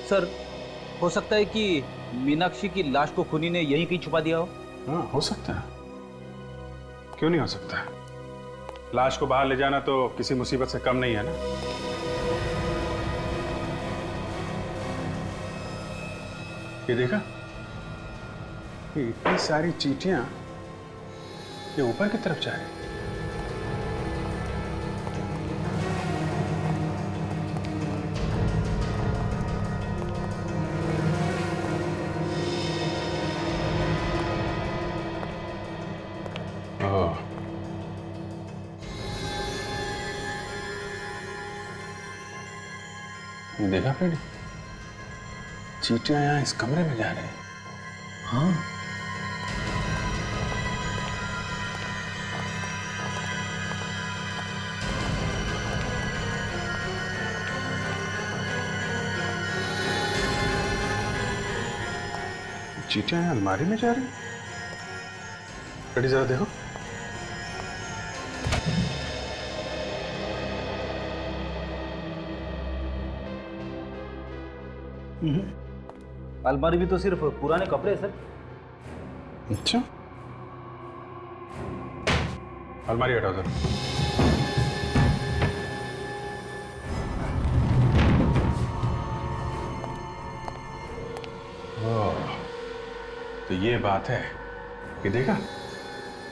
Sir, हो सकता है कि मीनाक्षी की लाश को खूनी ने यहीं कहीं छुपा दिया हो। हाँ, हो सकता है, क्यों नहीं हो सकता है? लाश को बाहर ले जाना तो किसी मुसीबत से कम नहीं है ना। ये देखा, ये इतनी सारी चींटियां ये ऊपर की तरफ जा रही हैं। ये देखा फ्रेंड, चींटियां यहाँ इस कमरे में जा रहे हैं। हाँ, चींटियां यहाँ अलमारी में जा रही हैं। फ्रेडी जरा देखो। अलमारी भी तो सिर्फ पुराने कपड़े हैं सर। अच्छा, अलमारी हटाओ जरा। तो ये बात है कि देखा,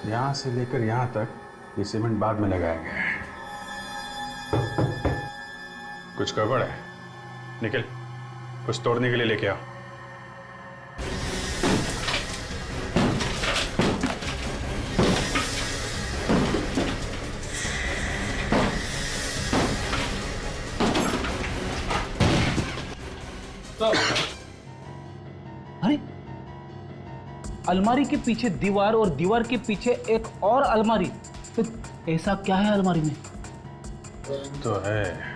यहां से लेकर यहां तक ये सीमेंट बाद में लगाया गया है। कुछ गड़बड़ है, निकल, कुछ तोड़ने के लिए लेके आओ। अरे, अलमारी के पीछे दीवार और दीवार के पीछे एक और अलमारी, तो ऐसा क्या है अलमारी में? तो है,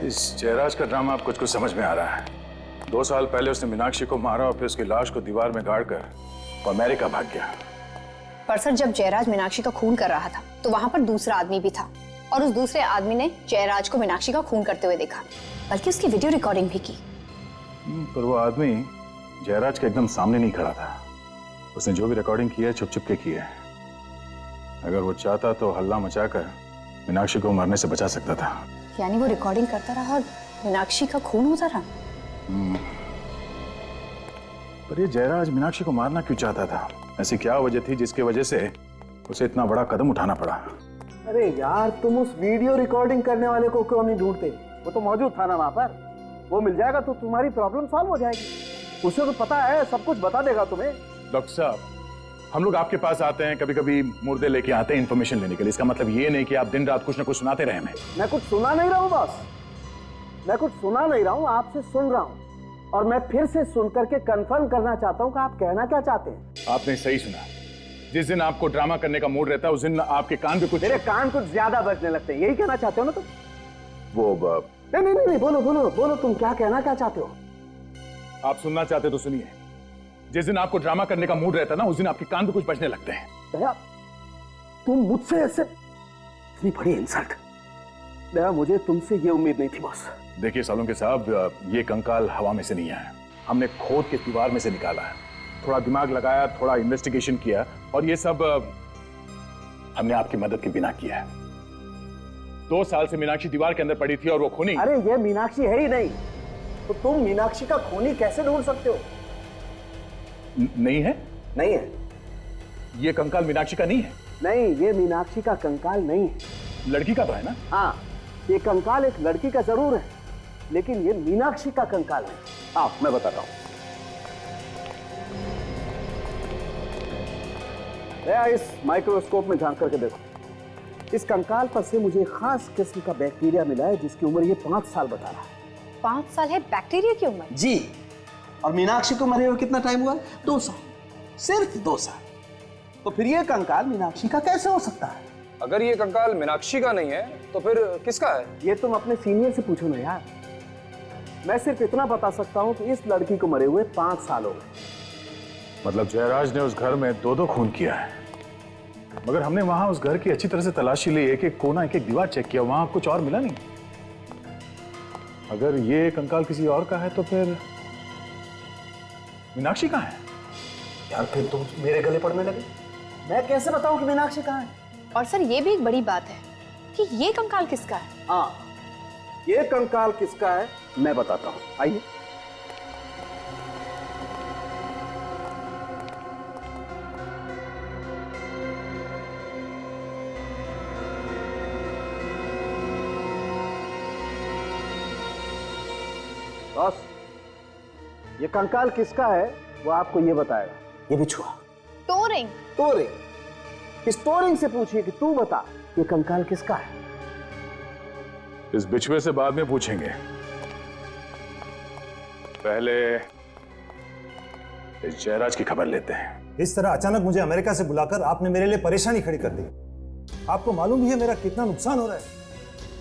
इस जयराज का ड्रामा अब कुछ कुछ समझ में आ रहा है। 2 साल पहले उसने मीनाक्षी को मारा और फिर उसकी लाश को दीवार में गाड़कर वो अमेरिका भाग गया। पर सर, जब जयराज मीनाक्षी का खून कर रहा था तो वहां पर दूसरा आदमी भी था और उस दूसरे आदमी ने जयराज को मीनाक्षी का खून करते हुए देखा, बल्कि उसकी वीडियो रिकॉर्डिंग भी की। पर वो आदमी जयराज के एकदम सामने नहीं खड़ा था। उसने जो भी रिकॉर्डिंग की है छुप छुप के की है। अगर वो चाहता तो हल्ला मचाकर मीनाक्षी को मरने से बचा सकता था। यानी वो रिकॉर्डिंग करता रहा और मीनाक्षी का खून होता रहा। पर ये जयराज मीनाक्षी को मारना क्यों चाहता था? ऐसी क्या वजह थी जिसकी वजह से उसे इतना बड़ा कदम उठाना पड़ा? अरे यार, तुम उस वीडियो रिकॉर्डिंग करने वाले को क्यों नहीं ढूंढते? वो तो मौजूद था ना वहां पर। वो मिल जाएगा तो तुम्हारी प्रॉब्लम सॉल्व हो जाएगी। उसे तो पता है, सब कुछ बता देगा तुम्हें। डॉक्टर साहब, हम लोग आपके पास आते हैं, कभी कभी मुर्दे लेके आते हैं इन्फॉर्मेशन लेने के लिए। इसका मतलब ये नहीं कि आप दिन रात कुछ ना कुछ सुनाते रहे हमें। मैं कुछ सुना नहीं रहा हूँ बॉस, मैं कुछ सुना नहीं रहा हूँ, आपसे सुन रहा हूँ। और मैं फिर से सुन करके कंफर्म करना चाहता हूँ कि आप कहना क्या चाहते हैं। आपने सही सुना। जिस दिन आपको ड्रामा करने का मूड रहता है उस दिन आपके कान पे कुछ, मेरे कान कुछ ज्यादा बजने लगते हैं, यही कहना चाहते हो ना तुम? वो नहीं, बोलो बोलो बोलो, तुम क्या कहना क्या चाहते हो? आप सुनना चाहते तो सुनिए। जिस दिन आपको ड्रामा करने का मूड रहता है ना, उस दिन आपके कान पे कुछ बजने लगते हैं। दया, तुम मुझसे ऐसे, इतनी बड़ी इंसल्ट। दया, मुझे तुमसे ये उम्मीद नहीं थी बॉस। देखिए सालुंके साहब, ये कंकाल हवा में से नहीं आया, हमने खोद के दीवार में से निकाला है। थोड़ा दिमाग लगाया, थोड़ा इन्वेस्टिगेशन किया, और ये सब हमने आपकी मदद के बिना किया है। 2 साल से मीनाक्षी दीवार के अंदर पड़ी थी और वो खूनी। अरे ये मीनाक्षी है ही नहीं, तो तुम मीनाक्षी का खूनी कैसे ढूंढ सकते हो? नहीं है? नहीं है। ये कंकाल मीनाक्षी का नहीं है? नहीं, ये मीनाक्षी का कंकाल नहीं है। लड़की का तो है ना? हाँ, ये कंकाल एक लड़की का जरूर है, लेकिन ये मीनाक्षी का कंकाल नहीं। हाँ, मैं बताता हूं। इस माइक्रोस्कोप में झांक करके देखो। इस कंकाल पर से मुझे खास किस्म का बैक्टीरिया मिला है जिसकी उम्र ये 5 साल बता रहा है। 5 साल है बैक्टीरिया की उम्र? जी। और मीनाक्षी को मरे हुए कितना टाइम हुआ? 2 साल, सिर्फ 2 साल। तो फिर ये कंकाल मीनाक्षी का कैसे हो सकता है? अगर ये कंकाल मीनाक्षी का नहीं है तो फिर किसका है? ये तुम अपने सीनियर से पूछो ना यार। मैं सिर्फ इतना बता सकता हूँ कि इस लड़की को मरे हुए 5 साल हो गए। मतलब जयराज ने उस घर में 2-2 खून किया है, मगर हमने वहां उस घर की अच्छी तरह से तलाशी ली, एक एक कोना एक एक दीवार चेक किया, वहां कुछ और मिला नहीं। अगर ये कंकाल किसी और का है तो फिर मीनाक्षी कहाँ है? यार फिर तुम मेरे गले पड़ने लगे। मैं कैसे बताऊं कि मीनाक्षी कहाँ है? और सर ये भी एक बड़ी बात है कि ये कंकाल किसका है। हाँ, ये कंकाल किसका है मैं बताता हूँ, आइए। बॉस, ये कंकाल किसका है वो आपको ये बताएगा। ये बिछुआ टोरिंग। टोरिंग। इस टोरिंग से पूछिए कि तू बता ये कंकाल किसका है। इस बिछुए से बाद में पूछेंगे, पहले इस जयराज की खबर लेते हैं। इस तरह अचानक मुझे अमेरिका से बुलाकर आपने मेरे लिए परेशानी खड़ी कर दी। आपको मालूम ही है मेरा कितना नुकसान हो रहा है।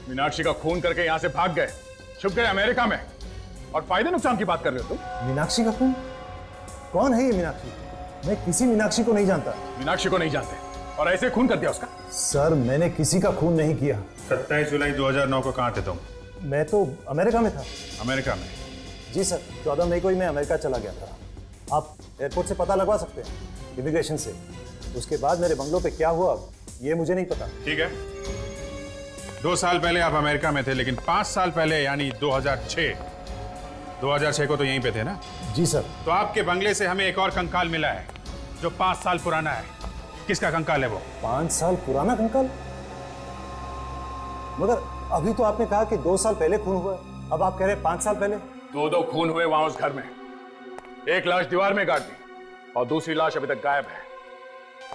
मीनाक्षी का खून करके यहां से भाग गए, छुप गए अमेरिका में, और फायदे नुकसान की बात कर रहे हो तुम? मीनाक्षी का खून? कौन है ये मीनाक्षी? मैं किसी मीनाक्षी को नहीं जानता। मीनाक्षी को नहीं जानते और ऐसे खून कर दिया उसका? सर मैंने किसी का खून नहीं किया। 27 जुलाई 2009 को कहाँ थे तुम? मैं तो अमेरिका में था। अमेरिका में? जी सर, 14 मई को ही मैं अमेरिका चला गया था। आप एयरपोर्ट से पता लगवा सकते हैं, इमिग्रेशन से। उसके बाद मेरे बंगलों पे क्या हुआ ये मुझे नहीं पता। ठीक है, 2 साल पहले आप अमेरिका में थे, लेकिन 5 साल पहले यानी 2006 को तो यहीं पे थे ना? जी सर। तो आपके बंगले से हमें एक और कंकाल मिला है जो 5 साल पुराना है। किसका कंकाल है वो? 5 साल पुराना कंकाल? मगर अभी तो आपने कहा कि 2 साल पहले खून हुआ, अब आप कह रहे हैं 5 साल पहले। 2-2 खून हुए वहां उस घर में। एक लाश दीवार में गाड़ दी और दूसरी लाश अभी तक गायब है,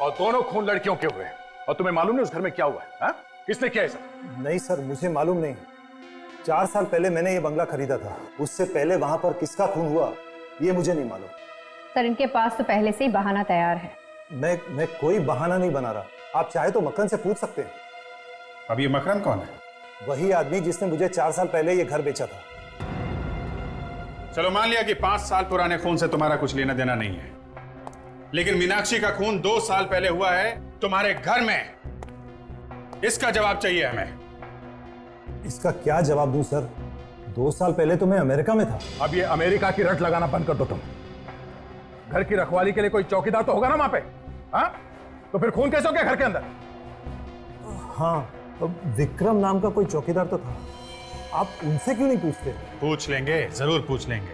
और दोनों खून लड़कियों के हुए। और तुम्हें मालूम नहीं उस घर में क्या हुआ है? हा? किसने किया ऐसा? नहीं सर, मुझे मालूम नहीं। 4 साल पहले मैंने ये बंगला खरीदा था, उससे पहले वहां पर किसका खून हुआ ये मुझे नहीं मालूम। सर इनके पास तो पहले से ही बहाना तैयार है। मैं कोई बहाना नहीं बना रहा। आप चाहे तो मकरन से पूछ सकते हैं। अब ये मकरन कौन है? वही आदमी जिसने मुझे 4 साल पहले ये घर बेचा था। चलो मान लिया कि 5 साल पुराने खून से तुम्हारा कुछ लेना देना नहीं है, लेकिन मीनाक्षी का खून 2 साल पहले हुआ है तुम्हारे घर में। इसका जवाब चाहिए हमें। इसका क्या जवाब दूं सर? 2 साल पहले तो मैं अमेरिका में था। अब ये अमेरिका की रट लगाना बंद कर दो तुम। घर की रखवाली के लिए कोई चौकीदार तो होगा ना वहां पे? हाँ? तो फिर खून कैसे हो गया घर के अंदर? हाँ, विक्रम नाम का कोई चौकीदार तो था। आप उनसे क्यों नहीं पूछते? पूछ लेंगे, जरूर पूछ लेंगे।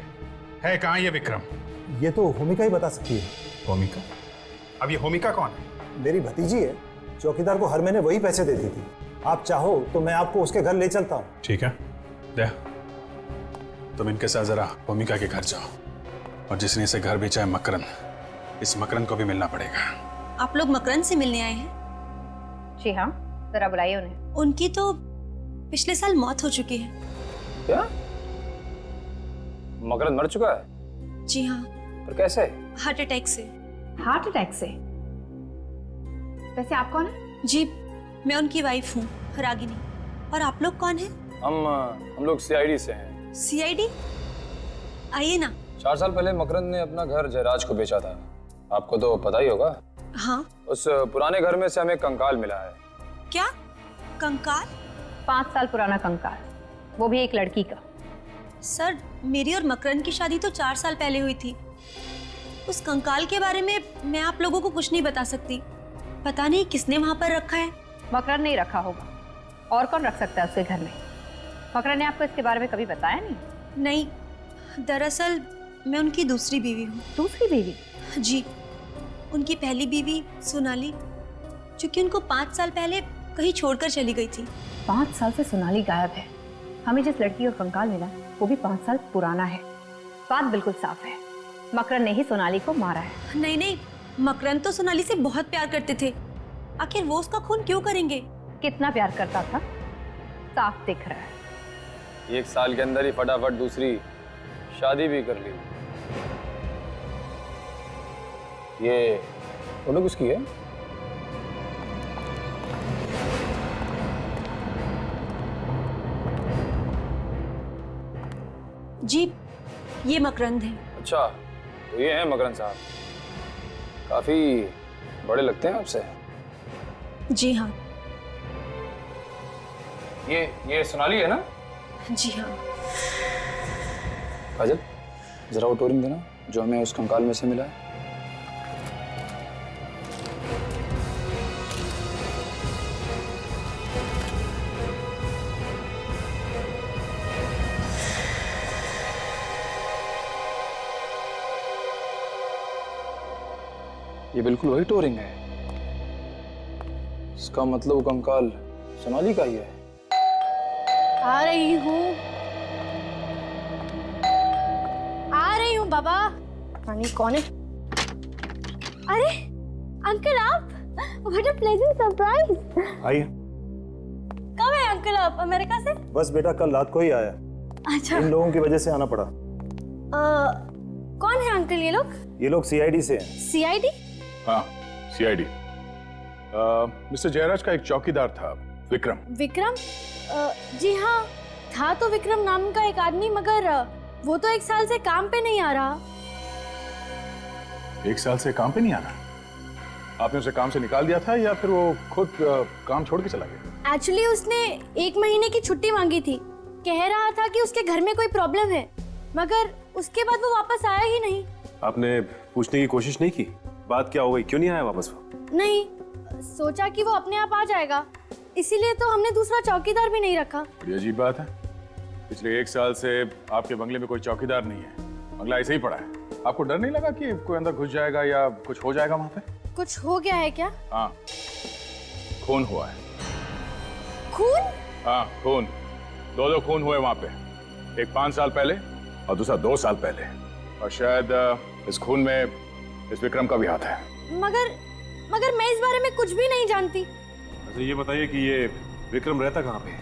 है कहाँ ये विक्रम? ये तो होमिका ही बता सकती है। होमिका? अब ये होमिका कौन है? मेरी भतीजी है। चौकीदार को हर महीने वही पैसे देती थी। आप चाहो तो मैं आपको उसके घर ले चलता हूँ। ठीक है, दे। तुम इनके साथ जरा होमिका के घर जाओ, और जिसने इसे घर बेचा है मकरन, इस मकरन को भी मिलना पड़ेगा। आप लोग मकरन से मिलने आए हैं? जी हाँ, जरा बुलाइए उन्हें। उनकी तो पिछले साल मौत हो चुकी है। क्या? मकरन मर चुका है? जी हाँ। पर कैसे? हार्ट अटैक से। हार्ट अटैक से? वैसे आप कौन है? जी, मैं उनकी वाइफ हूँ, रागिनी। और आप लोग कौन हैं? हम लोग सीआईडी से हैं। सीआईडी? आइए ना। 4 साल पहले मकरन ने अपना घर जयराज को बेचा था, आपको तो पता ही होगा। हाँ। उस पुराने घर में से हमें कंकाल मिला है। क्या कंकाल? 5 साल पुराना कंकाल, वो भी एक लड़की का। सर मेरी और मकरन की शादी तो 4 साल पहले हुई थी। उस कंकाल के बारे में मैं आप लोगों को कुछ नहीं बता सकती। पता नहीं किसने वहां पर रखा है। मकरन नहीं रखा होगा, और कौन रख सकता है उसके घर में? मकरन ने आपको इसके बारे में कभी बताया नहीं? नहीं, दरअसल मैं उनकी दूसरी बीवी हूँ। दूसरी बीवी? जी, उनकी पहली बीवी सोनाली, जो कि उनको 5 साल पहले कहीं छोड़कर चली गई थी। 5 साल से सोनाली गायब है। हमें जिस लड़की का कंकाल मिला वो भी 5 साल पुराना है। बात बिल्कुल साफ है, मकरन ने ही सोनाली को मारा है। नहीं नहीं, मकरन तो सोनाली से बहुत प्यार करते थे। आखिर वो उसका खून क्यों करेंगे? कितना प्यार करता था साफ दिख रहा है। 1 साल के अंदर ही फटाफट दूसरी शादी भी कर ली। ये फोटो किसकी है? जी, ये मकरंद है। अच्छा, तो ये हैं मकरंद साहब। काफी बड़े लगते हैं आपसे। जी हाँ। ये सोनाली है ना? जी हाँ। काजल, जरा वो टोरिंग देना जो हमें उस कंकाल में से मिला है। ये बिल्कुल वही टोरिंग है। इसका मतलब वो कंकाल सोनाली का ही है। आ रही हूँ बाबा। रानी कौन है? अरे अंकल आप, व्हाट अ प्लेजेंट सरप्राइज। आइए। कब है अंकल आप अमेरिका से? बस बेटा कल रात को ही आया। अच्छा। इन लोगों की वजह से आना पड़ा। कौन है अंकल ये लोग? ये लोग सीआईडी से हैं। सीआईडी? हाँ, सीआईडी। मिस्टर जयराज का एक चौकीदार था, विक्रम। विक्रम? जी हाँ, था तो विक्रम नाम का एक आदमी, मगर वो तो 1 साल से काम पे नहीं आ रहा। 1 साल से काम पे नहीं आना? आपने उसे काम से निकाल दिया था या फिर वो खुद काम छोड़ के चला गया? एक्चुअली उसने 1 महीने की छुट्टी मांगी थी। कह रहा था कि उसके घर में कोई प्रॉब्लम है, मगर उसके बाद वो वापस आया ही नहीं। आपने पूछने की कोशिश नहीं की बात क्या हो गई, क्यों नहीं आया वापस वो? नहीं, सोचा कि वो अपने आप आ जाएगा, इसीलिए तो हमने दूसरा चौकीदार भी नहीं रखा। बड़ी अजीब बात है। पिछले 1 साल से आपके बंगले में कोई चौकीदार नहीं है, बंगला ऐसे ही पड़ा है। आपको डर नहीं लगा कि कोई अंदर घुस जाएगा या कुछ हो जाएगा वहां पे? कुछ हो गया है क्या? हाँ, खून हुआ है। खून? हाँ, खून। 2 खून हुए वहां पे। एक 5 साल पहले और दूसरा 2 साल पहले। और शायद इस खून में इस विक्रम का भी हाथ है। मगर मैं इस बारे में कुछ भी नहीं जानती। अच्छा ये बताइए कि ये विक्रम रहता कहाँ पे है?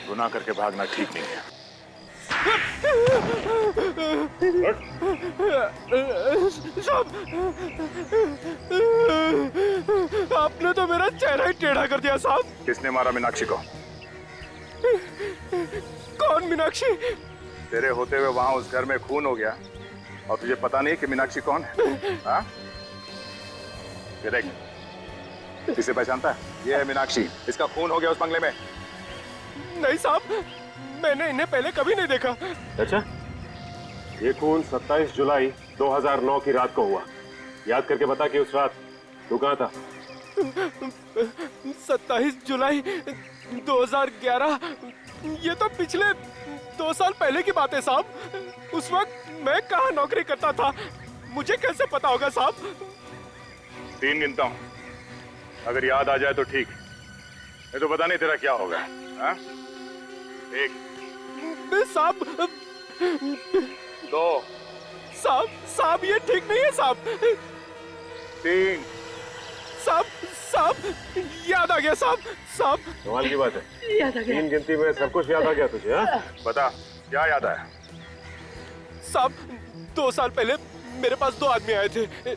गुनाह करके भागना ठीक नहीं है। आपने तो मेरा चेहरा ही टेढ़ा कर दिया साहब। किसने मारा मीनाक्षी को? कौन मीनाक्षी? तेरे होते हुए वहां उस घर में खून हो गया और तुझे पता नहीं कि मीनाक्षी कौन है? हाँ? ये देख, इसे पहचानता है? ये है मीनाक्षी। इसका खून हो गया उस बंगले में। नहीं साहब, मैंने इन्हें पहले कभी नहीं देखा। अच्छा, ये खून 27 जुलाई 2009 की रात को हुआ। याद करके बता कि उस रात तू कहाँ था? 27 जुलाई 2011। ये तो पिछले 2 साल पहले की बात है साहब। उस वक्त मैं कहाँ नौकरी करता था, मुझे कैसे पता होगा साहब? 3 गिनता हूँ, अगर याद आ जाए तो ठीक, नहीं तो पता नहीं तेरा क्या होगा। हाँ? 1 साहब। 2 साहब ये ठीक नहीं है साहब। 3 साहब याद आ गया साहब। कमाल की बात है, 3 गिनती में सब कुछ याद आ गया तुझे? हाँ? बता क्या याद आया? साहब 2 साल पहले मेरे पास 2 आदमी आए थे।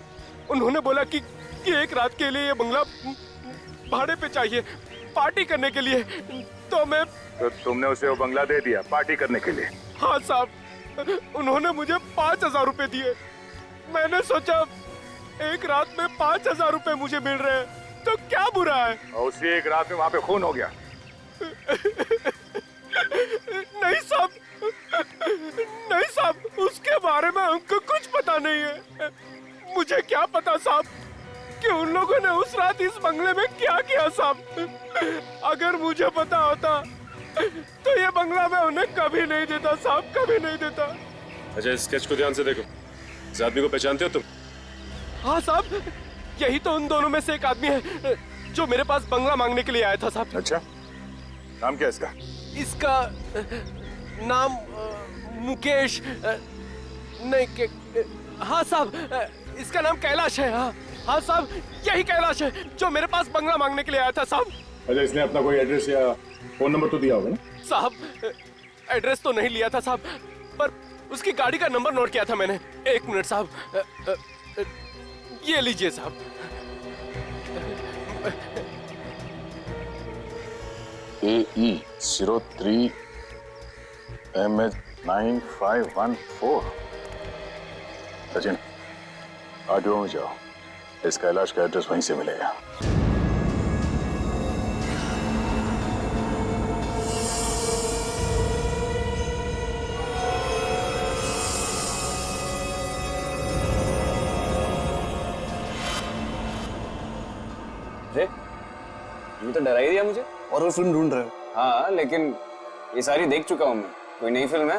उन्होंने बोला कि एक रात के लिए ये बंगला भाड़े पे चाहिए, पार्टी करने के लिए। तो तुमने उसे वो बंगला दे दिया पार्टी करने के लिए? हाँ साहब, उन्होंने मुझे 5000 रुपए दिए। मैंने सोचा एक रात में 5000 रुपए मुझे मिल रहे हैं तो क्या बुरा है। और उसी एक रात में वहां पे खून हो गया? नहीं साहब, उसके बारे में हमको कुछ पता नहीं है। मुझे क्या पता साहब कि उन लोगों ने उस रात इस बंगले में क्या किया साहब। अगर मुझे पता होता तो ये बंगला मैं उन्हें कभी नहीं देता साहब, कभी नहीं देता। अच्छा, इस स्केच को ध्यान से देखो। इस आदमी को पहचानते हो तुम? हाँ साहब, यही तो उन दोनों में से एक आदमी है जो मेरे पास बंगला मांगने के लिए आया था साहब। अच्छा, नाम क्या है इसका? इसका नाम मुकेश नहीं के, हाँ साहब, इसका नाम कैलाश है। हाँ हाँ साहब, यही कैलाश है जो मेरे पास बंगला मांगने के लिए आया था साहब। अच्छा, इसने अपना कोई एड्रेस या फोन नंबर तो दिया होगा ना? साहब, एड्रेस तो नहीं लिया था साहब, पर उसकी गाड़ी का नंबर नोट किया था मैंने। एक मिनट साहब, ये लीजिए साहब। AE03 MH9514। सचिन, आरटीओ में जाओ, इस कैलाश का एड्रेस वहीं से मिलेगा। अरे, ये तो डरा ही दिया मुझे। और फिल्म ढूंढ रहे हो? हाँ, लेकिन ये सारी देख चुका हूँ मैं। कोई नई फिल्म है?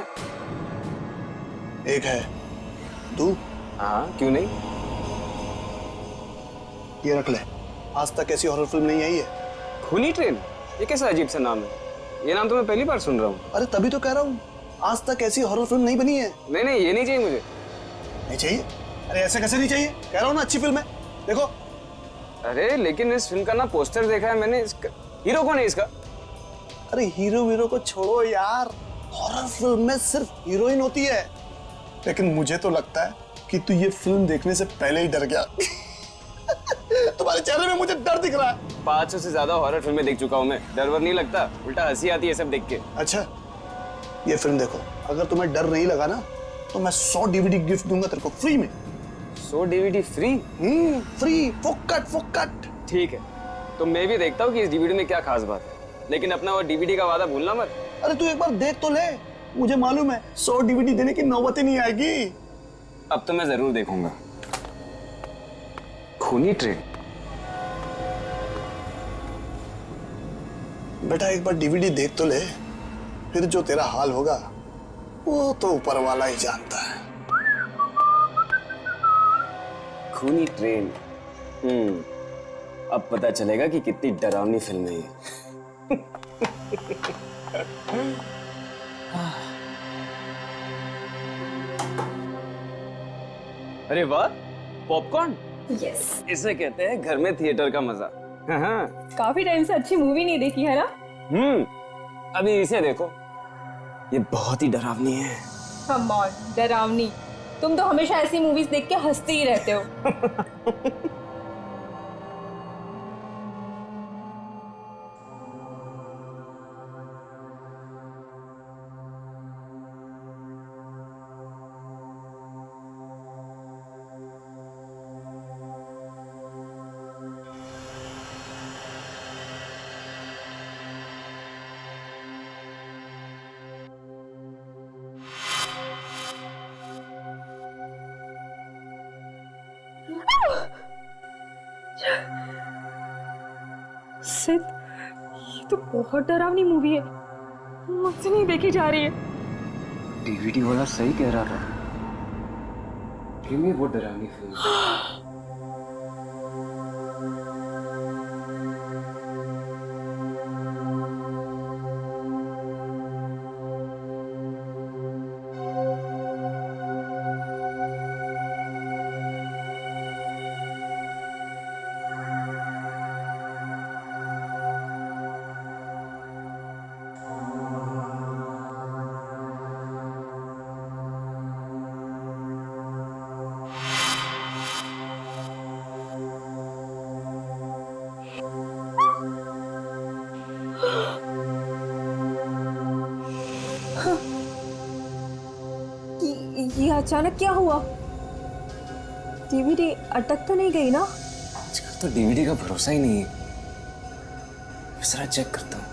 एक है, तू? हाँ, क्यों नहीं? ये रख ले, आज तक ऐसी हॉरर फिल्म नहीं आई है। खूनी ट्रेन? ये कैसा अजीब सा नाम है? ये नाम तो मैं पहली बार सुन रहा हूँ। अरे तभी तो कह रहा हूँ, आज तक ऐसी हॉरर फिल्म नहीं बनी है। नहीं नहीं, ये नहीं चाहिए मुझे। नहीं चाहिए? अरे ऐसे कैसे नहीं चाहिए? कह रहा हूँ ना, अच्छी फिल्म है, देखो। अरे लेकिन इस फिल्म का ना पोस्टर देखा है मैंने। इसका हीरो कौन है इसका? अरे हीरो वीरो को छोड़ो यार, हॉरर फिल्म में सिर्फ हीरोइन होती है। लेकिन मुझे तो लगता है कि तू ये फिल्म देखने से पहले ही डर गया। तुम्हारे चेहरे में मुझे डर दिख रहा है। 500 से ज्यादा हॉरर फिल्में देख चुका हूँ मैं। डर वर नहीं लगता, उल्टा हंसी आती है सब देख के। अच्छा, ये फिल्म देखो, अगर तुम्हें डर नहीं लगा ना तो मैं 100 DVD गिफ्ट दूंगा तेरे को फ्री में। 100 DVD फ्री? फ्री, फुक्कट फुक्कट। ठीक है, तो मैं भी देखता हूँ कि इस DVD में क्या खास बात है, लेकिन अपना वो DVD का वादा भूलना मत। अरे तू एक बार देख तो ले, मुझे मालूम है 100 DVD देने की नौबत ही नहीं आएगी। अब तो मैं जरूर देखूंगा। खूनी ट्रेन? बेटा एक बार DVD देख तो ले, फिर जो तेरा हाल होगा वो तो ऊपर वाला ही जानता है। खूनी ट्रेन? अब पता चलेगा कि कितनी डरावनी फिल्म है ये। अरे वाह, पॉपकॉर्न? यस, इसे कहते हैं घर में थिएटर का मजा। हाँ। काफी टाइम से अच्छी मूवी नहीं देखी है ना? अभी इसे देखो, ये बहुत ही डरावनी है। कम ऑन, डरावनी? तुम तो हमेशा ऐसी मूवीज देख के हंसते ही रहते हो। सिद्ध, ये तो बहुत डरावनी मूवी है, मुझसे नहीं देखी जा रही है। DVD वाला सही कह रहा था, फिल्म बहुत डरावनी फिल्म। ये अचानक क्या हुआ? DVD अटक तो नहीं गई ना? आजकल तो DVD का भरोसा ही नहीं है। जरा चेक करता हूँ।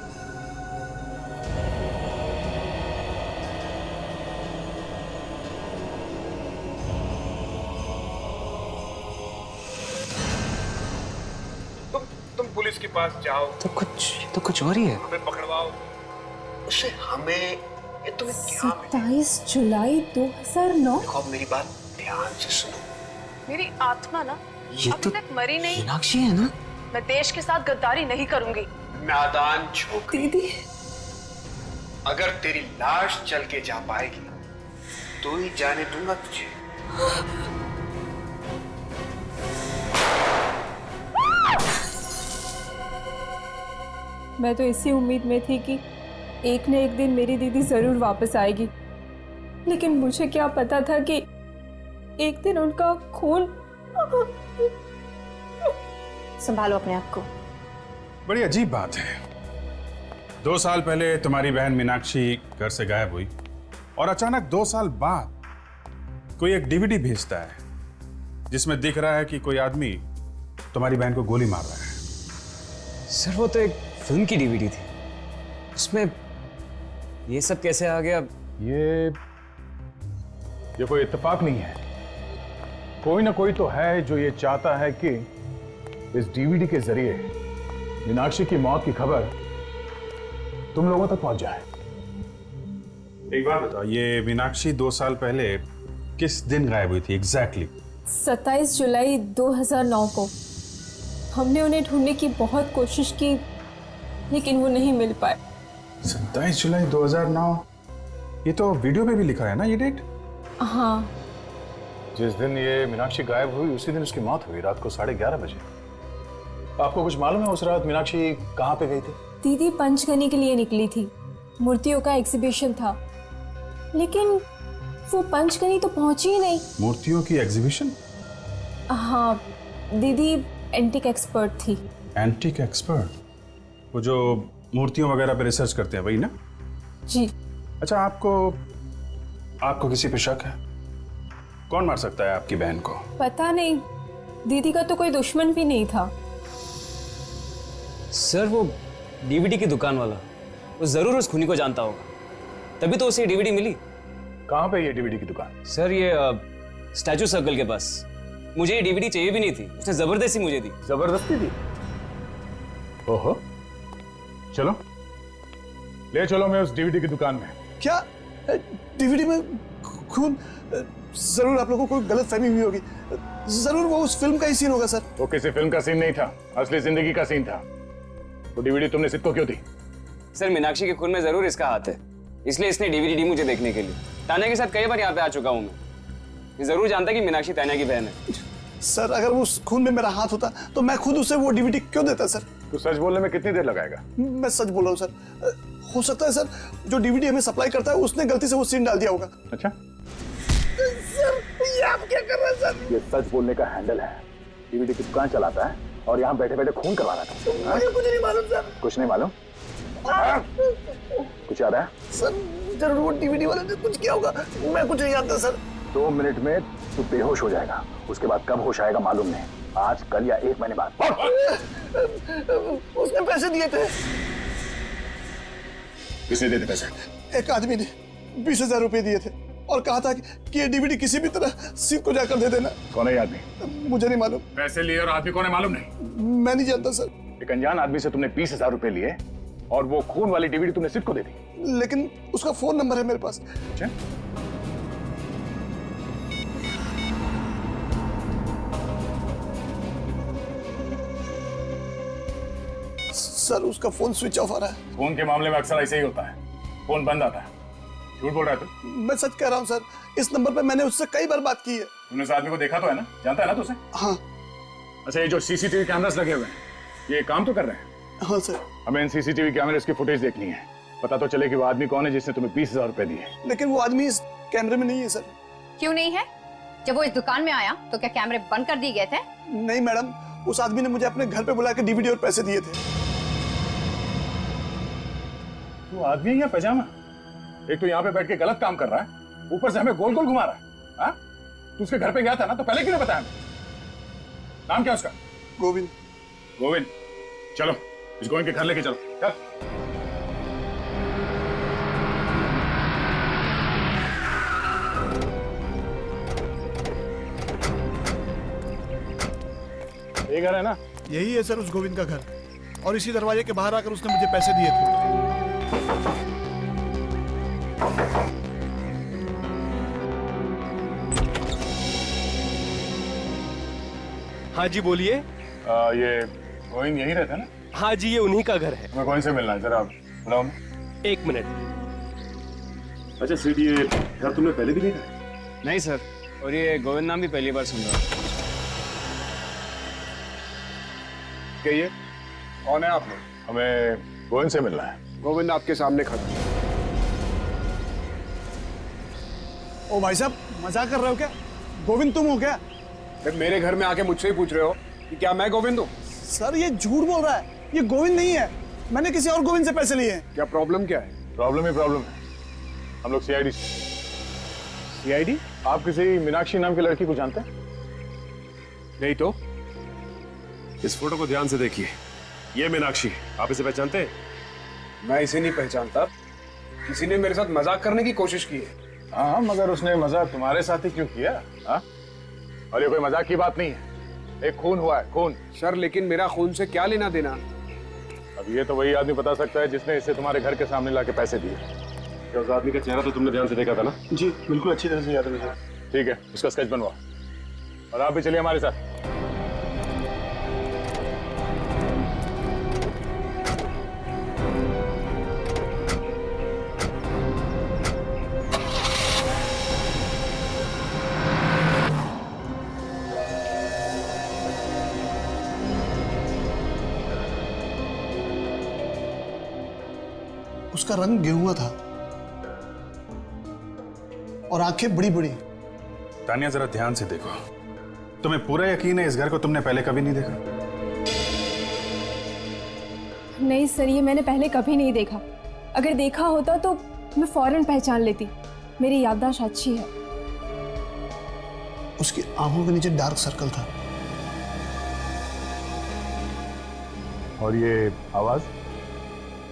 तुम पुलिस के पास जाओ। तो कुछ और ही है। हमें पकड़वाओ। उसे हमें ये तुम्हें क्या 27 जुलाई 2009। देखो अब मेरी बात ध्यान से सुनो। मेरी आत्मा ना ये अभी तक मरी नहीं। मीनाक्षी है ना? मैं देश के साथ गद्दारी नहीं करूंगी। नादान छोकरी, दीदी अगर तेरी लाश चल के जा पाएगी तो ही जाने दूंगा तुझे। मैं तो इसी उम्मीद में थी कि एक न एक दिन मेरी दीदी जरूर वापस आएगी, लेकिन मुझे क्या पता था कि एक दिन उनका खून। संभालो अपने आप को। बड़ी अजीब बात है, 2 साल पहले तुम्हारी बहन मीनाक्षी घर से गायब हुई और अचानक 2 साल बाद कोई एक डीवीडी भेजता है जिसमें दिख रहा है कि कोई आदमी तुम्हारी बहन को गोली मार रहा है। सर वो तो एक फिल्म की डीवीडी थी, उसमें ये सब कैसे आ गया? ये कोई इत्तेफाक नहीं है। कोई ना कोई तो है जो ये चाहता है कि इस डीवीडी के जरिए मीनाक्षी की मौत की खबर तुम लोगों तक पहुंच जाए। एक बात बताओ, ये मीनाक्षी 2 साल पहले किस दिन गायब हुई थी एग्जैक्टली? 27 जुलाई 2009 को। हमने उन्हें ढूंढने की बहुत कोशिश की, लेकिन वो नहीं मिल पाए। 27 जुलाई 2009, ये तो वीडियो में भी लिखा है ना ये डेट? हाँ। जिस दिन ये मीनाक्षी गायब हुई उसी दिन उसकी मौत हुई, रात को 11:30 बजे। आपको कुछ मालूम है उस रात मीनाक्षी कहाँ पे गई थी? दीदी पंचगनी के लिए निकली थी, मूर्तियों का एग्जीबिशन था, लेकिन वो पंचगनी तो पहुंची ही नहीं। मूर्तियों की एग्जीबिशन? हाँ, दीदी एंटिक एक्सपर्ट थी। Antique expert? वो जो मूर्तियों वगैरह पे रिसर्च करते हैं, वही ना? जी। अच्छा, आपको किसी पे शक है? कौन मार सकता है आपकी बहन को? पता नहीं, दीदी का तो कोई दुश्मन भी नहीं था। सर वो डीवीडी की दुकान वाला, वो जरूर उस खूनी को जानता होगा, तभी तो उसे डीवीडी मिली। कहाँ पे ये डीवीडी की दुकान? सर ये स्टैचू सर्कल के पास। मुझे ये डीवीडी चाहिए भी नहीं थी, उसने जबरदस्ती मुझे दी। जबरदस्ती दी? ओहो, चलो ले चलो मैं उस डीवीडी की दुकान में। क्या डीवीडी में खून? जरूर आप लोगों को कोई गलत फहमी हुई होगी। जरूर वो उस फिल्म का ही सीन होगा सर। वो किसी फिल्म का सीन नहीं था, असली जिंदगी का सीन था। वो डीवीडी तुमने सिद्ध को क्यों दी? सर मीनाक्षी के खून में जरूर इसका हाथ है, इसलिए इसने डीवीडी दी मुझे देखने के लिए। तान्या के साथ कई बार यहाँ पे आ चुका हूँ मैं, ये जरूर जानता कि मीनाक्षी तान्या की बहन है। सर अगर वो उस खून में मेरा हाथ होता तो मैं खुद उसे वो डीवीडी क्यों देता सर? तो सच बोलने में कितनी देर लगाएगा? मैं सच बोल रहा हूँ सर। हो सकता है सर जो डीवीडी हमें सप्लाई करता है उसने गलती से वो सीन डाल दिया होगा। अच्छा सर ये आप क्या कर रहे हैं सर? ये सच बोलने का हैंडल है। डीवीडी की दुकान चलाता है और यहाँ बैठे बैठे खून करवा रहा था। मुझे कुछ नहीं मालूम सर। कुछ नहीं मालूम? कुछ याद है? सर जरूर वो डीवीडी वाले ने कुछ किया होगा, मैं कुछ नहीं जानता सर। 2 मिनट में तू बेहोश हो जाएगा, उसके बाद कब होश आएगा मालूम नहीं, आज कल या 1 महीने बाद। उसने पैसे दिए थे। किसने दिए थे पैसे? एक आदमी ने 20,000 रुपए दिए थे और कहा था कि ये डीवीडी किसी भी तरह सीध को जाकर दे देना। कौन है आदमी? मुझे नहीं मालूम। पैसे लिए और आदमी कौन है मालूम नहीं? मैं नहीं जानता सर। एक अनजान आदमी से तुमने 20,000 रुपए लिए और वो खून वाली डीवीडी तुमने सिद्ध को दे दी। लेकिन उसका फोन नंबर है मेरे पास। अच्छा? सर उसका फोन स्विच ऑफ आ रहा है। फोन के मामले में अक्सर ऐसे ही होता है, फोन बंद आता है। झूठ बोल रहा है तू? मैं सच कह रहा हूँ सर, इस नंबर पे मैंने उससे कई बार बात की है। तूने उस आदमी को देखा तो है ना? जानता है ना तू उसे? हाँ। अच्छा, ये जो सीसीटीवी कैमरास लगे हुए हैं ये काम तो कर रहे हैं? हाँ सर। हमें इन सीसीटीवी कैमरे की फुटेज देखनी है, पता तो चले कि वो आदमी कौन है जिसने तुम्हें 20,000 रुपए दिए। लेकिन वो आदमी इस कैमरे में नहीं है सर। क्यों नहीं है? जब वो इस दुकान में आया तो क्या कैमरे बंद कर दिए गए थे? नहीं मैडम, उस आदमी ने मुझे अपने घर पे बुला के डीवीडी और पैसे दिए थे। तू आदमी है या पैजामा? एक तो यहाँ पे बैठ के गलत काम कर रहा है, ऊपर से हमें गोल गोल घुमा रहा है। हाँ? तू उसके घर पे गया था ना, तो पहले क्यों नहीं बताया? नाम क्या उसका? गोविंद। गोविंद, चलो इस गोविंद के घर लेके चलो। चल। ये घर है ना? यही है सर उस गोविंद का घर, और इसी दरवाजे के बाहर आकर उसने मुझे पैसे दिए थे। हाँ जी बोलिए। ये गोविंद यहीं रहता है ना? हाँ जी, ये उन्हीं का घर है। हमें गोविंद से मिलना है, जरा बुलाओ ना। 1 मिनट। अच्छा सीट, ये घर तुमने पहले भी देखा है? नहीं सर, और ये गोविंद नाम भी पहली बार सुन रहा हूँ। कहिए, कौन है आप लोग? हमें गोविंद से मिलना है। गोविंद आपके सामने खड़ा है। ओ भाई साहब, मजाक कर रहे हो क्या? गोविंद तुम हो क्या? मेरे घर में आके मुझसे ही पूछ रहे हो कि क्या मैं गोविंद हूँ? सर ये झूठ बोल रहा है, ये गोविंद नहीं है। मैंने किसी और गोविंद से पैसे लिए हैं। क्या प्रॉब्लम क्या है? प्रॉब्लम ही प्रॉब्लम है। हम लोग सीआईडी। सीआईडी? आप किसी मीनाक्षी नाम की लड़की को जानते हैं? नहीं तो। इस फोटो को ध्यान से देखिए, ये मीनाक्षी, आप इसे पहचानते हैं? मैं इसे नहीं पहचानता। किसी ने मेरे साथ मजाक करने की कोशिश की है। हाँ, मगर उसने मजाक तुम्हारे साथ ही क्यों किया? हाँ? और ये कोई मजाक की बात नहीं है, एक खून हुआ है, खून। सर लेकिन मेरा खून से क्या लेना देना? अब ये तो वही आदमी बता सकता है जिसने इसे तुम्हारे घर के सामने लाके पैसे दिए। क्या उस आदमी का चेहरा तो तुमने ध्यान से देखा था ना? जी बिल्कुल, अच्छी तरह से याद है मुझे। ठीक है, उसका स्केच बनवाओ और आप भी चलिए हमारे साथ। उसका रंग गेहुआ था और आंखें बड़ी बड़ी। तानिया जरा ध्यान से देखो, तुम्हें पूरा यकीन है इस घर को तुमने पहले कभी नहीं देखा? नहीं सर, ये मैंने पहले कभी नहीं देखा। अगर देखा होता तो मैं फौरन पहचान लेती। मेरी याददाश्त अच्छी है। उसकी आंखों के नीचे डार्क सर्कल था। और ये आवाज,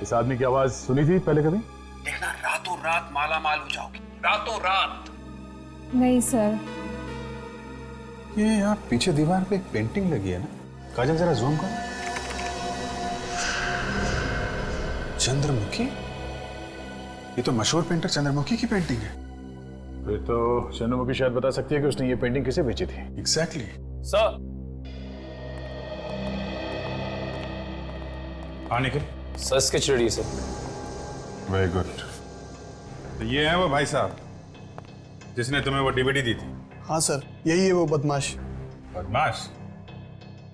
इस आदमी की आवाज सुनी थी पहले कभी? देखना, रातों रात माला माल हो जाओगी, रातों रात। नहीं सर। ये यहाँ पीछे दीवार पे एक पेंटिंग लगी है ना, काजल जरा जूम करो। चंद्रमुखी, ये तो मशहूर पेंटर चंद्रमुखी की पेंटिंग है। फिर तो चंद्रमुखी शायद बता सकती है कि उसने ये पेंटिंग किसे बेची थी। एग्जैक्टली। सर। हाँ Nikhil. Sir sketch ready sir. Very good. तो ये है वो भाई साहब जिसने तुम्हें वो डीवीडी दी थी? हाँ सर, यही है वो बदमाश। बदमाश?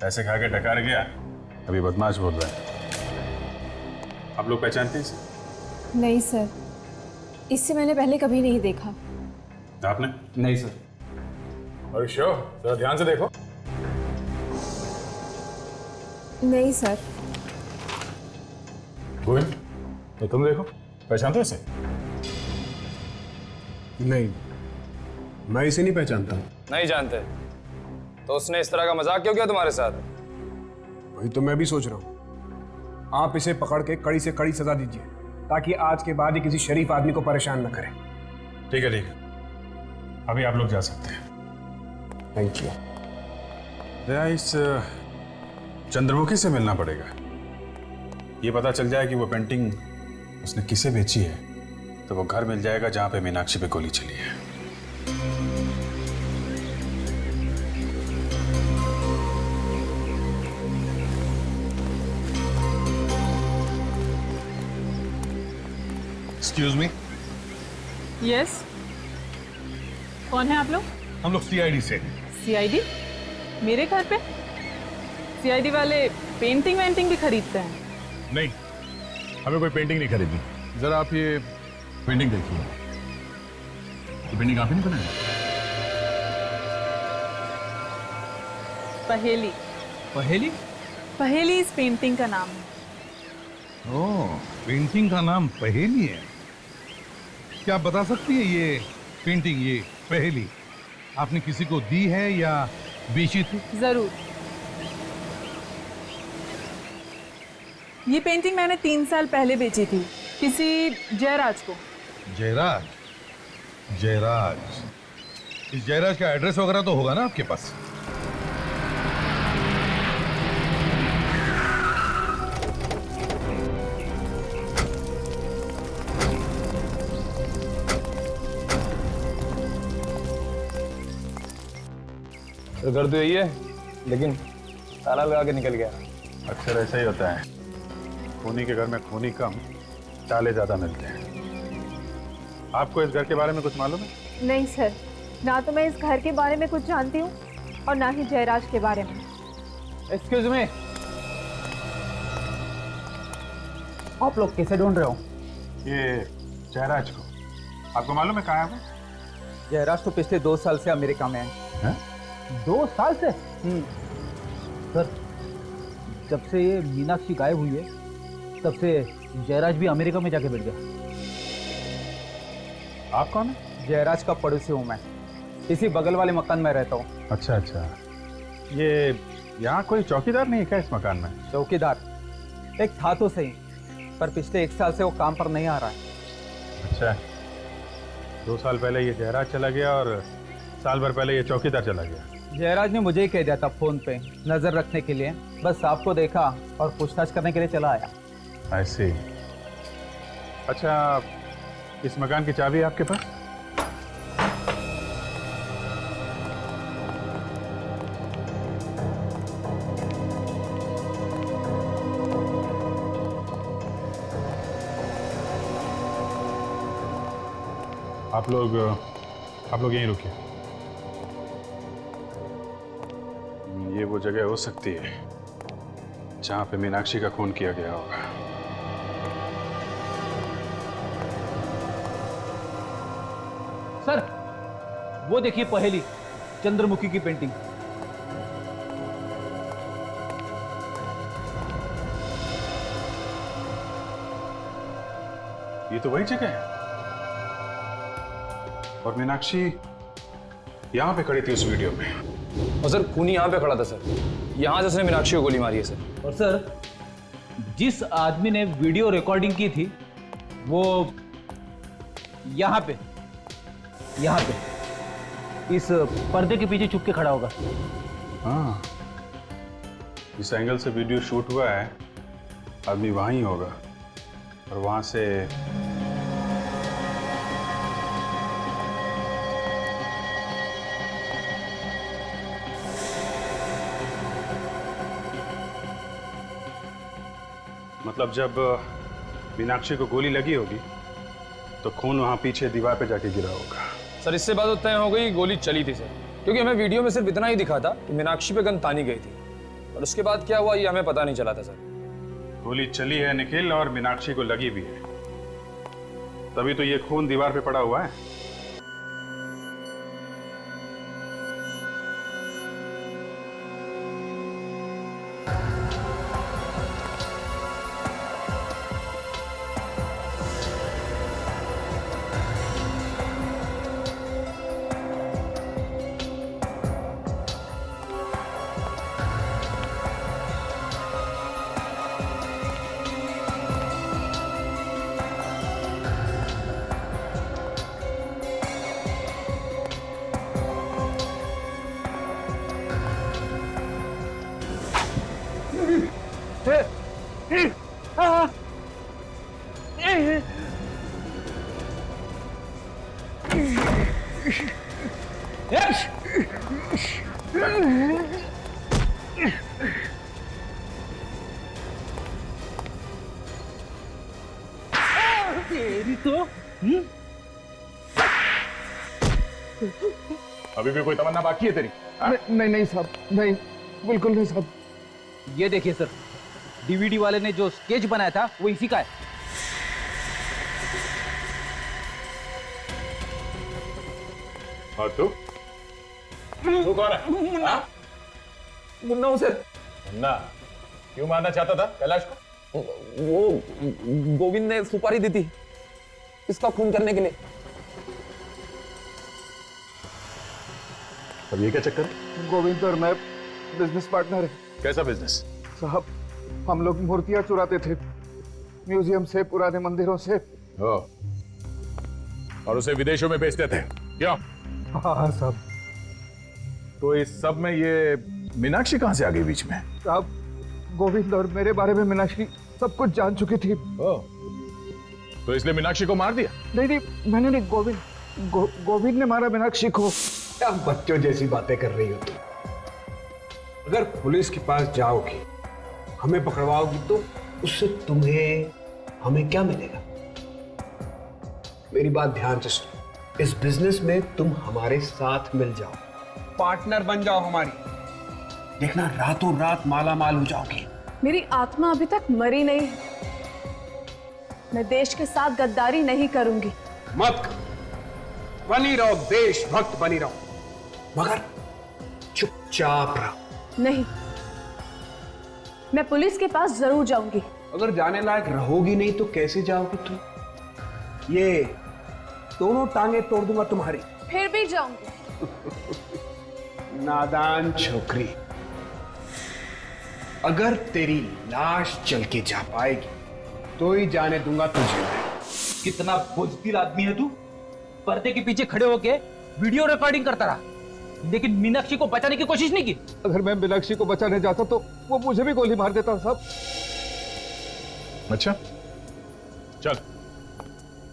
पैसे खा के डकार गया, अभी बदमाश बोल रहा है। आप लोग पहचानते हैं इसे? नहीं सर, इससे मैंने पहले कभी नहीं देखा। आपने? नहीं सर। और शो, जरा ध्यान से देखो। नहीं सर। गोविंद, तो तुम देखो, पहचानते हो इसे? नहीं, मैं इसे नहीं पहचानता। नहीं जानते? तो उसने इस तरह का मजाक क्यों किया तुम्हारे साथ? वही तो मैं भी सोच रहा हूँ। आप इसे पकड़ के कड़ी से कड़ी सजा दीजिए ताकि आज के बाद ये किसी शरीफ आदमी को परेशान न करे। ठीक है ठीक है, अभी आप लोग जा सकते हैं। Thank you. दया, इस चंद्रमुखी से मिलना पड़ेगा। ये पता चल जाए कि वो पेंटिंग उसने किसे बेची है तो वो घर मिल जाएगा जहां पे मीनाक्षी पे गोली चली है। Excuse me. यस, कौन है आप लोग? हम लोग सीआईडी से। सीआईडी? मेरे घर पे? सीआईडी वाले पेंटिंग वेंटिंग भी खरीदते हैं? नहीं, हमें कोई पेंटिंग नहीं खरीदनी। जरा आप ये पेंटिंग देखिए। ये पेंटिंग आप ही नहीं बनाई? पहेली। पहेली? पहेली इस पेंटिंग का नाम है। ओह, पेंटिंग का नाम पहेली है। क्या आप बता सकती है ये पेंटिंग, ये पहेली आपने किसी को दी है या बेची थी? जरूर। ये पेंटिंग मैंने 3 साल पहले बेची थी किसी जयराज को। जयराज? जयराज, इस जयराज का एड्रेस वगैरह तो होगा ना आपके पास? तो कर तो यही है, लेकिन ताला लगा के निकल गया। अक्सर ऐसा ही होता है, खूनी के घर में खूनी कम, ताले ज्यादा मिलते हैं। आपको इस घर के बारे में कुछ मालूम है? नहीं सर, ना तो मैं इस घर के बारे में कुछ जानती हूँ और ना ही जयराज के बारे में। एक्सक्यूज मी, आप लोग कैसे ढूंढ रहे हो? ये जयराज को आपको मालूम है कहाँ है वो? जयराज तो पिछले 2 साल से अमेरिका में है। 2 साल से? सर, जब से ये मीनाक्षी गायब हुई है तब से जयराज भी अमेरिका में जाके बैठ गया। आप कौन है? जयराज का पड़ोसी हूँ मैं, इसी बगल वाले मकान में रहता हूँ। अच्छा अच्छा, ये यहाँ कोई चौकीदार नहीं है क्या इस मकान में? चौकीदार एक था तो सही, पर पिछले 1 साल से वो काम पर नहीं आ रहा है। अच्छा, 2 साल पहले ये जयराज चला गया और साल भर पहले ये चौकीदार चला गया। जयराज ने मुझे ही कह दिया था फोन पे नजर रखने के लिए, बस आपको देखा और पूछताछ करने के लिए चला आया। ऐसे। अच्छा, इस मकान की चाबी है आपके पास? आप लोग यहीं रुकिए। ये वो जगह हो सकती है जहां पे मीनाक्षी का खून किया गया होगा। सर, वो देखिए पहेली, चंद्रमुखी की पेंटिंग। ये तो वही जगह है और मीनाक्षी यहां पे खड़ी थी उस वीडियो में। और सर, खूनी यहाँ पे खड़ा था सर, यहाँ से उसने मीनाक्षी को गोली मारी है सर। और सर, जिस आदमी ने वीडियो रिकॉर्डिंग की थी वो यहाँ पे इस पर्दे के पीछे छुप के खड़ा होगा। हाँ, जिस एंगल से वीडियो शूट हुआ है आदमी वहां ही होगा और वहां से मतलब जब मीनाक्षी को गोली लगी होगी तो खून वहां पीछे दीवार पे जाके गिरा होगा। सर, इससे बात तो तय हो गई गोली चली थी सर, क्योंकि हमें वीडियो में सिर्फ इतना ही दिखा था कि मीनाक्षी पे गन तानी गई थी और उसके बाद क्या हुआ ये हमें पता नहीं चला था सर। गोली चली है निखिल और मीनाक्षी को लगी भी है, तभी तो ये खून दीवार पे पड़ा हुआ है। तेरी तो अभी भी कोई तमन्ना बाकी है तेरी? नहीं साहब, नहीं, बिल्कुल नहीं साहब। ये देखिए सर, डीवीडी वाले ने जो स्केच बनाया था वो इसी का है। और तू कौन है? मुन्ना हूं सर। मुन्ना क्यों मारना चाहता था कैलाश को? वो गोविंद ने सुपारी दी थी इसका खून करने के लिए। अब ये क्या चक्कर है? गोविंद और मैं बिजनेस पार्टनर है। कैसा बिजनेस? साहब, हम लोग मूर्तियां चुराते थे म्यूजियम से, पुराने मंदिरों से। और उसे विदेशों में बेचते थे क्यों? हाँ साहब। तो इस सब में ये मीनाक्षी कहां से आ गई बीच में? साहब, गोविंद और मेरे बारे में मीनाक्षी सब कुछ जान चुकी थी। तो इसलिए मीनाक्षी को मार दिया? नहीं, मैंने नहीं, गोविंद ने मारा मीनाक्षी को। क्या बच्चों जैसी बातें कर रही हो तुम? अगर पुलिस के पास जाओगी, हमें पकड़वाओगी, तो उससे तुम्हें हमें क्या मिलेगा? मेरी बात ध्यान से सुनो। इस बिजनेस में तुम हमारे साथ मिल जाओ, पार्टनर बन जाओ हमारी, देखना रातों रात माला माल हो जाओगी। मेरी आत्मा अभी तक मरी नहीं है। मैं देश के साथ गद्दारी नहीं करूंगी। मत करो, बनी रहो, देशभक्त बनी रहो, मगर चुपचाप रहो। नहीं, मैं पुलिस के पास जरूर जाऊंगी। अगर जाने लायक रहोगी नहीं तो कैसे जाओगी तुम? ये दोनों टांगे तोड़ दूंगा तुम्हारी। फिर भी जाऊंगी। नादान छोकरी, अगर तेरी लाश चल के जा पाएगी तो ही जाने दूंगा तुझे। कितना बुज़दिल आदमी है तू। पर्दे के पीछे खड़े होके वीडियो रिकॉर्डिंग करता रहा, लेकिन मीनाक्षी को बचाने की कोशिश नहीं की। अगर मैं मीनाक्षी को बचाने जाता तो वो मुझे भी गोली मार देता साहब। अच्छा चल,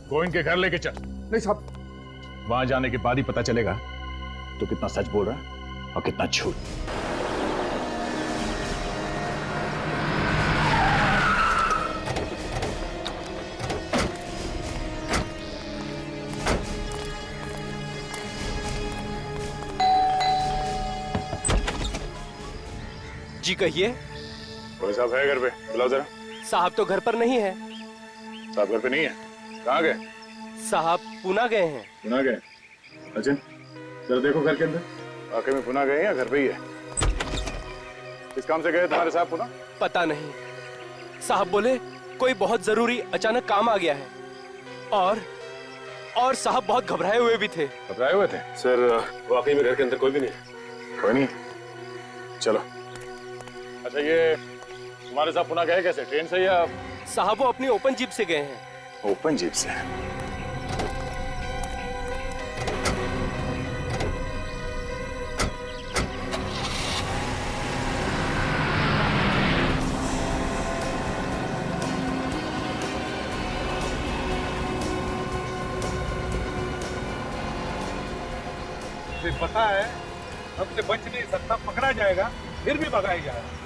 गोविंद के घर लेके चल। नहीं साहब, वहां जाने के बाद ही पता चलेगा तो कितना सच बोल रहा है और कितना झूठ। जी कहिए। कोई साहब है घर पे? बुलाओ जरा। साहब तो घर पर नहीं है। साहब घर पे नहीं है? कहाँ गए? साहब पुणे गए हैं। पुणे गए? अच्छा, जरा देखो घर के अंदर, वाकई में पुणे गए या घर पे ही है? किस काम से गए तुम्हारे साहब पुणे? पता नहीं, साहब बोले कोई बहुत जरूरी अचानक काम आ गया है, और साहब बहुत घबराए हुए भी थे। घबराए हुए थे? सर वाकई में घर के अंदर कोई भी नहीं है। कोई नहीं, चलो। अच्छा, ये तुम्हारे साथ पुणे गए कैसे? ट्रेन से या? साहब वो अपनी ओपन जीप से गए हैं। ओपन जीप से? मुझे पता है हमसे बच नहीं सकता, पकड़ा जाएगा, फिर भी भगाया जाएगा,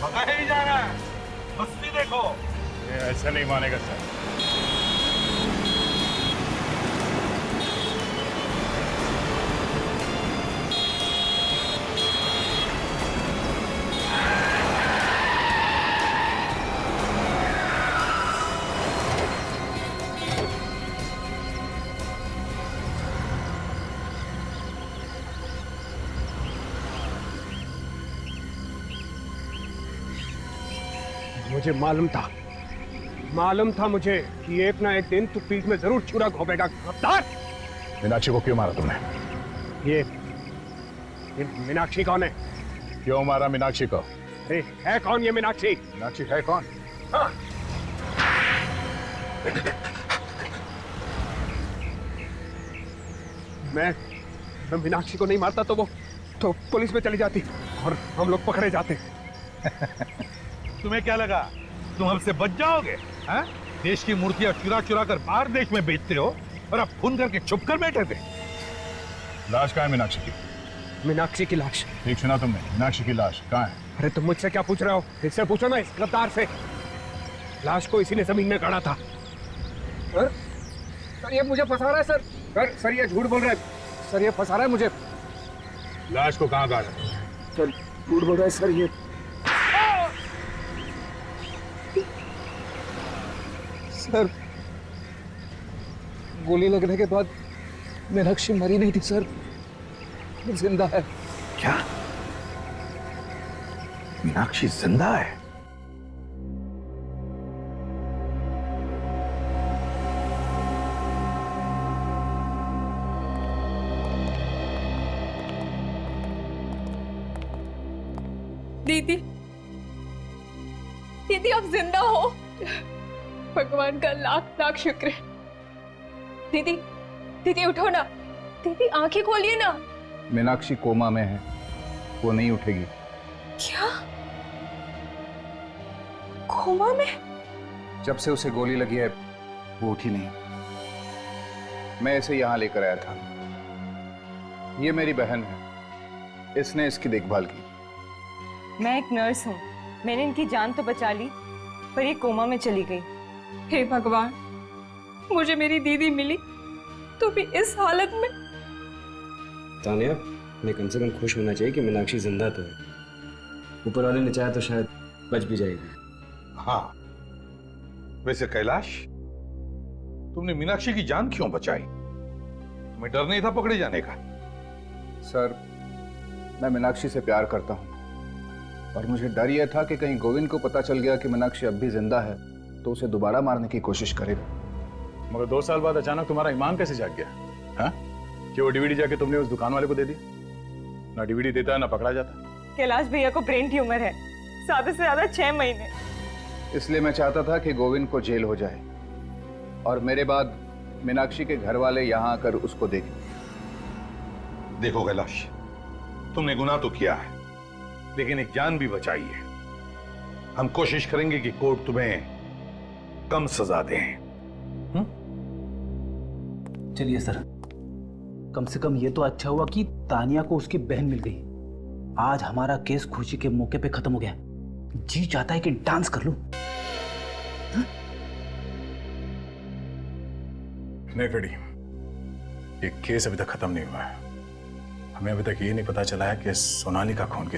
भगाया ही जा रहा है। मस्ती देखो। ये ऐसा नहीं मानेगा सर। मुझे मालूम था मुझे कि एक ना एक दिन तू पीठ में जरूर छुरा घोंपेगा। गद्दार! मीनाक्षी को क्यों मारा तुमने? ये मीनाक्षी कौन है? क्यों मारा मीनाक्षी को? अरे है कौन ये मीनाक्षी? मीनाक्षी है कौन? हाँ। मैं मीनाक्षी को नहीं मारता तो वो तो पुलिस में चली जाती और हम लोग पकड़े जाते। तुम्हें क्या लगा तुम हमसे बच जाओगे? हाँ? देश की मूर्तियां चुरा चुरा कर बाहर देश में बेचते हो और अब खून करके छुप कर बैठे थे। लाश कहाँ है मीनाक्षी की? मीनाक्षी की लाश? ठीक सुना तुमने, मीनाक्षी की लाश कहाँ है? अरे तुम मुझसे क्या पूछ रहे हो? इससे पूछो ना, इस गद्दार से। लाश को इसी ने जमीन में गाड़ा था। सर ये मुझे फंसा रहा है सर। सर ये झूठ बोल रहा है सर, ये फंसा रहा है मुझे। लाश को कहाँ गाड़ा? सर झूठ बोल रहा है सर। ये सर गोली लगने के बाद मीनाक्षी मरी नहीं थी सर, जिंदा है। क्या? मीनाक्षी जिंदा है? दीदी, दीदी आप जिंदा हो, भगवान का लाख लाख शुक्र है। दीदी, दीदी उठो ना, दीदी आंखें खोलिए ना। मीनाक्षी कोमा में है, वो नहीं उठेगी। क्या? कोमा में? जब से उसे गोली लगी है वो उठी नहीं। मैं इसे यहाँ लेकर आया था। ये मेरी बहन है, इसने इसकी देखभाल की। मैं एक नर्स हूँ, मैंने इनकी जान तो बचा ली, पर ये कोमा में चली गई। हे भगवान, मुझे मेरी दीदी मिली तो भी इस हालत में। तानिया, मैं कम से कम खुश होना चाहिए कि मीनाक्षी जिंदा तो है। ऊपर वाले ने चाहा तो शायद बच भी जाएगी। हाँ, वैसे कैलाश, तुमने मीनाक्षी की जान क्यों बचाई? तुम्हें डर नहीं था पकड़े जाने का? सर, मैं मीनाक्षी से प्यार करता हूँ और मुझे डर यह था कि कहीं गोविंद को पता चल गया कि मीनाक्षी अब भी जिंदा है तो उसे दोबारा मारने की कोशिश करेगा। मगर 2 साल बाद अचानक तुम्हारा ईमान कैसे जाग गया? हाँ? कि वो डीवीडी जाके तुमने उस दुकान वाले को दे दिया? ना डीवीडी देता है ना पकड़ा जाता। कैलाश भैया को ब्रेन ट्यूमर है, ज्यादा से ज्यादा 6 महीने। इसलिए मैं चाहता था कि गोविंद को जेल हो जाए और मेरे बाद मीनाक्षी के घर वाले यहाँ आकर उसको देखें। देखो कैलाश, तुमने गुनाह तो किया है, लेकिन एक जान भी बचाई है। हम कोशिश करेंगे कि कोर्ट तुम्हें कम सजा दे। चलिए सर, कम से कम ये तो अच्छा हुआ कि तानिया को उसकी बहन मिल गई। आज हमारा केस खुशी के मौके पे खत्म हो गया। जी चाहता है कि डांस कर लूं। नहीं फ्रेडी, ये केस अभी तक खत्म नहीं हुआ है। हमें अभी तक ये नहीं पता चला है कि सोनाली का खून किस